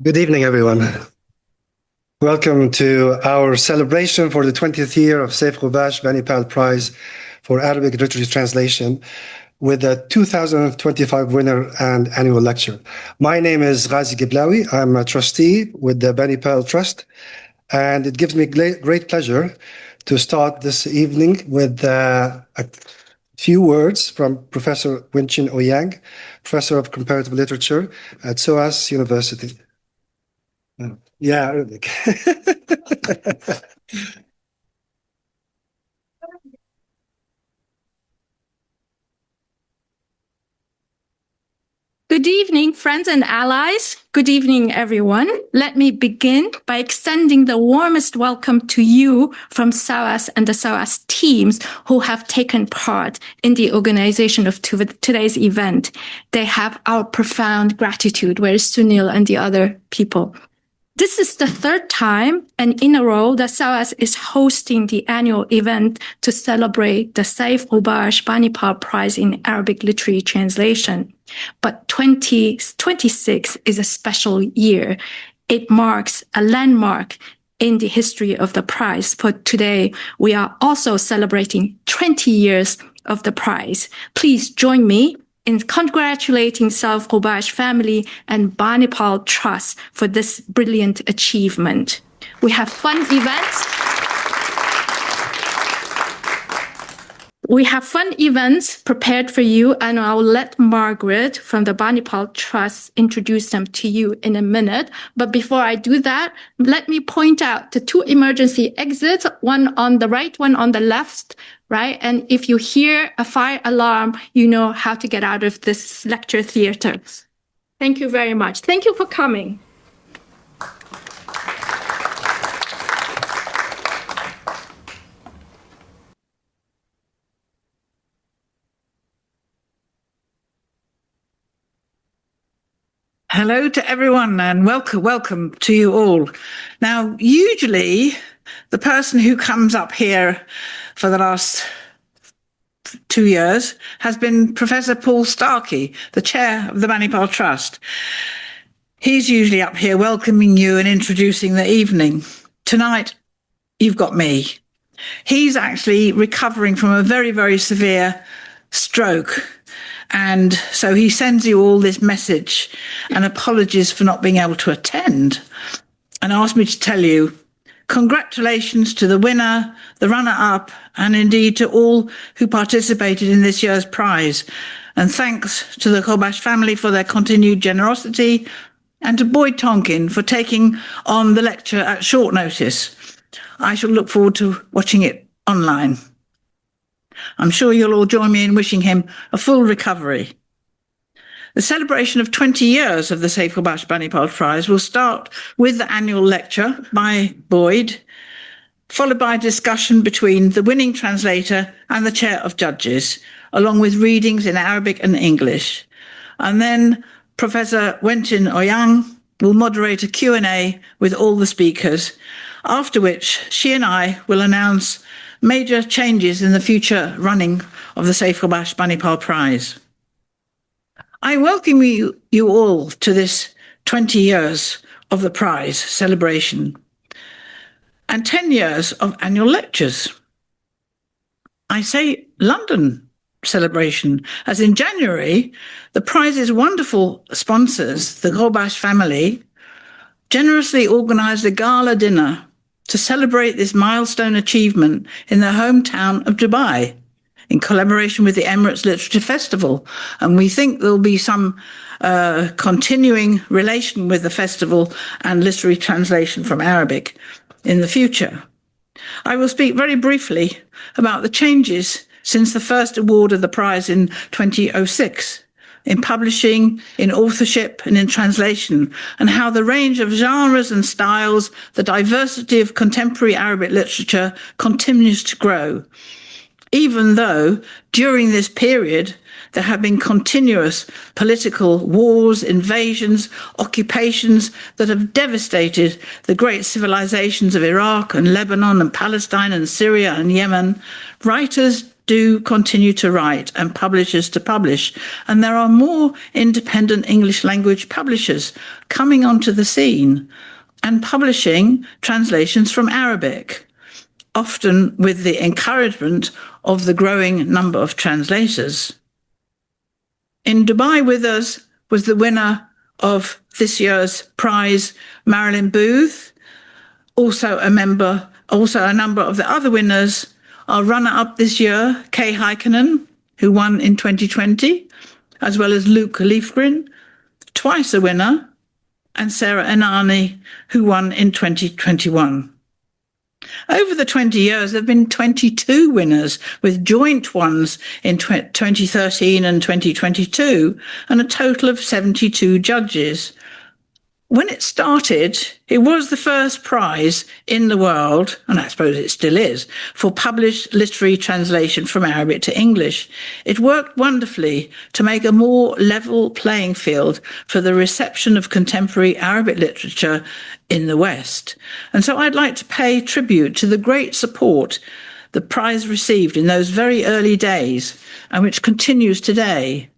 Good evening, everyone. Welcome to our celebration for the 20th year of Saif Ghobash Banipal Prize for Arabic Literature Translation with the 2025 winner and annual lecture. My name is Ghazi Gheblawi. I'm a trustee with the Banipal Trust, and it gives me great pleasure to start this evening with a few words from Professor Wen-chin Ouyang, Professor of Comparative Literature at SOAS University. Yeah, Arabic. Good evening, friends and allies. Good evening, everyone. Let me begin by extending the warmest welcome to you from SOAS and the SOAS teams who have taken part in the organization of today's event. They have our profound gratitude. Where is Sunil and the other people? This is the third time and in a row that SOAS is hosting the annual event to celebrate the Saif Ghobash Banipal Prize in Arabic Literary Translation. But 2026 is a special year. It marks a landmark in the history of the prize. For today, we are also celebrating 20 years of the prize. Please join me in congratulating Saif Ghobash family and Banipal Trust for this brilliant achievement. We have fun events. We have fun events prepared for you, and I'll let Margaret from the Banipal Trust introduce them to you in a minute. But before I do that, let me point out the two emergency exits, one on the right, one on the left, right? And if you hear a fire alarm, you know how to get out of this lecture theater. Thank you very much. Thank you for coming. Hello to everyone and welcome to you all. Now, usually the person who comes up here for the last 2 years has been Professor Paul Starkey, the chair of the Banipal Trust. He's usually up here welcoming you and introducing the evening. Tonight, you've got me. He's actually recovering from a very, very severe stroke. And so he sends you all this message and apologies for not being able to attend and asked me to tell you congratulations to the winner, the runner-up, and indeed to all who participated in this year's prize. And thanks to the Ghobash family for their continued generosity and to Boyd Tonkin for taking on the lecture at short notice. I shall look forward to watching it online. I'm sure you'll all join me in wishing him a full recovery. The celebration of 20 years of the Saif Ghobash Banipal Prize will start with the annual lecture by Boyd, followed by a discussion between the winning translator and the chair of judges, along with readings in Arabic and English. And then Professor Wen-chin Ouyang will moderate a Q&A with all the speakers, after which she and I will announce major changes in the future running of the Saif Ghobash Banipal Prize. I welcome you all to this 20 years of the prize celebration and 10 years of annual lectures. I say London celebration, as in January, the prize's wonderful sponsors, the Ghobash family, generously organised a gala dinner to celebrate this milestone achievement in their hometown of Dubai, in collaboration with the Emirates Literature Festival. And we think there'll be some continuing relation with the festival and literary translation from Arabic in the future. I will speak very briefly about the changes since the first award of the prize in 2006. In publishing, in authorship, and in translation, and how the range of genres and styles, the diversity of contemporary Arabic literature continues to grow, even though during this period there have been continuous political wars, invasions, occupations that have devastated the great civilizations of Iraq and Lebanon and Palestine and Syria and Yemen. Writers, do continue to write and publishers to publish, and there are more independent English language publishers coming onto the scene and publishing translations from Arabic, often with the encouragement of the growing number of translators. In Dubai with us was the winner of this year's Prize, Marilyn Booth, also a number of the other winners. Our runner-up this year, Kay Heikkinen, who won in 2020, as well as Luke Leifgren, twice a winner, and Sarah Enani, who won in 2021. Over the 20 years, there have been 22 winners, with joint ones in 2013 and 2022, and a total of 72 judges. When it started, it was the first prize in the world, and I suppose it still is, for published literary translation from Arabic to English. It worked wonderfully to make a more level playing field for the reception of contemporary Arabic literature in the West. And so I'd like to pay tribute to the great support the prize received in those very early days, and which continues today,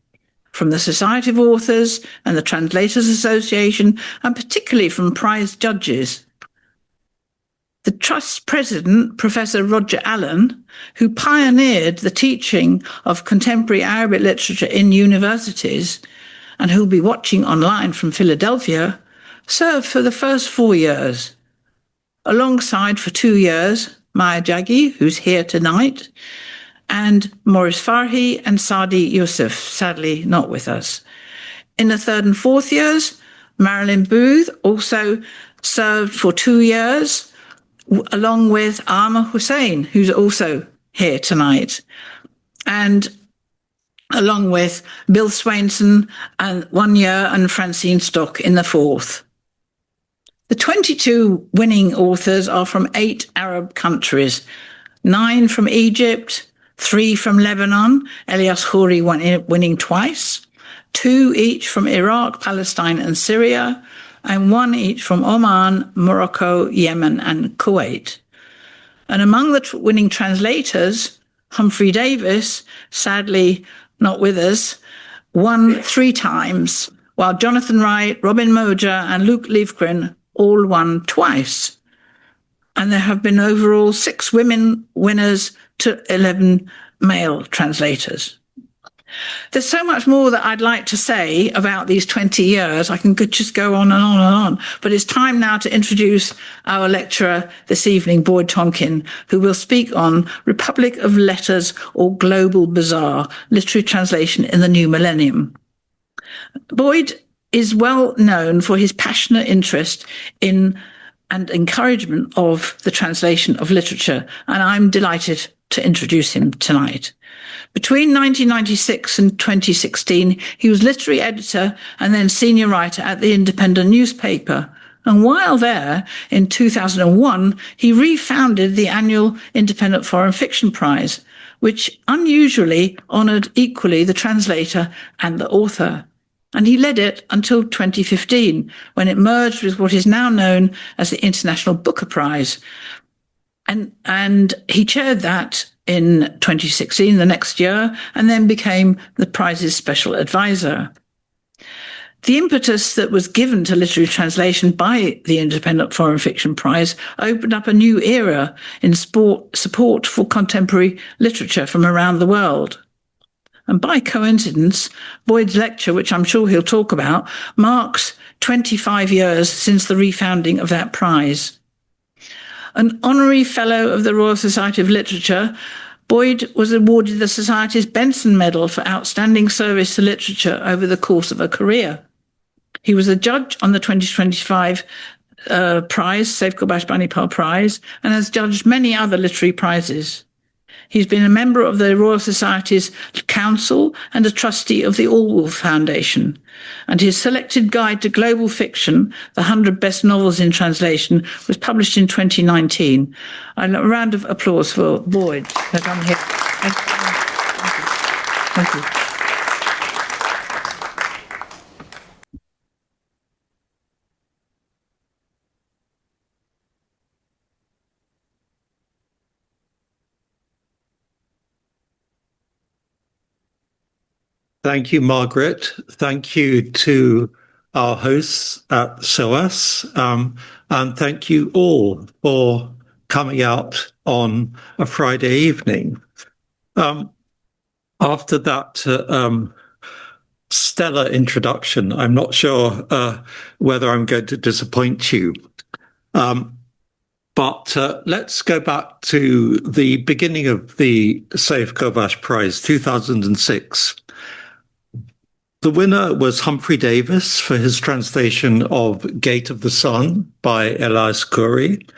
from the Society of Authors and the Translators Association, and particularly from prize judges. The Trust's president, Professor Roger Allen, who pioneered the teaching of contemporary Arabic literature in universities, and who'll be watching online from Philadelphia, served for the first 4 years. Alongside for 2 years, Maya Jaggi, who's here tonight, and Maurice Farhi and Sadi Youssef, sadly not with us. In the 3rd and 4th years, Marilyn Booth also served for 2 years, along with Amar Hussain, who's also here tonight, and along with Bill Swainson and 1 year, and Francine Stock in the 4th. The 22 winning authors are from 8 Arab countries, 9 from Egypt, 3 from Lebanon, Elias Khouri winning twice, 2 each from Iraq, Palestine and Syria, and 1 each from Oman, Morocco, Yemen and Kuwait. And among the winning translators, Humphrey Davis, sadly not with us, won 3 times, while Jonathan Wright, Robin Moja and Luke Leifgren all won twice. And there have been overall 6 women winners to 11 male translators. There's so much more that I'd like to say about these 20 years. I can just go on and on and on. But it's time now to introduce our lecturer this evening, Boyd Tonkin, who will speak on Republic of Letters or Global Bazaar, Literary Translation in the New Millennium. Boyd is well known for his passionate interest in and encouragement of the translation of literature, and I'm delighted to introduce him tonight. Between 1996 and 2016, he was literary editor and then senior writer at the Independent newspaper. And while there, in 2001, he refounded the annual Independent Foreign Fiction Prize, which unusually honoured equally the translator and the author. And he led it until 2015, when it merged with what is now known as the International Booker Prize. And he chaired that in 2016, the next year, and then became the prize's special advisor. The impetus that was given to literary translation by the Independent Foreign Fiction Prize opened up a new era in support for contemporary literature from around the world. And by coincidence, Boyd's lecture, which I'm sure he'll talk about, marks 25 years since the refounding of that prize. An honorary fellow of the Royal Society of Literature, Boyd was awarded the Society's Benson Medal for outstanding service to literature over the course of a career. He was a judge on the 2025 prize, Saif Ghobash Banipal Prize, and has judged many other literary prizes. He's been a member of the Royal Society's Council and a trustee of the Allwolf Foundation. And his selected guide to global fiction, The 100 Best Novels in Translation, was published in 2019. A round of applause for Boyd. Thank you. Thank you. Thank you, Margaret. Thank you to our hosts at SOAS, and thank you all for coming out on a Friday evening. After that stellar introduction, I'm not sure whether I'm going to disappoint you. But let's go back to the beginning of the Saif Ghobash Prize, 2006. The winner was Humphrey Davis for his translation of Gate of the Sun by Elias Khoury.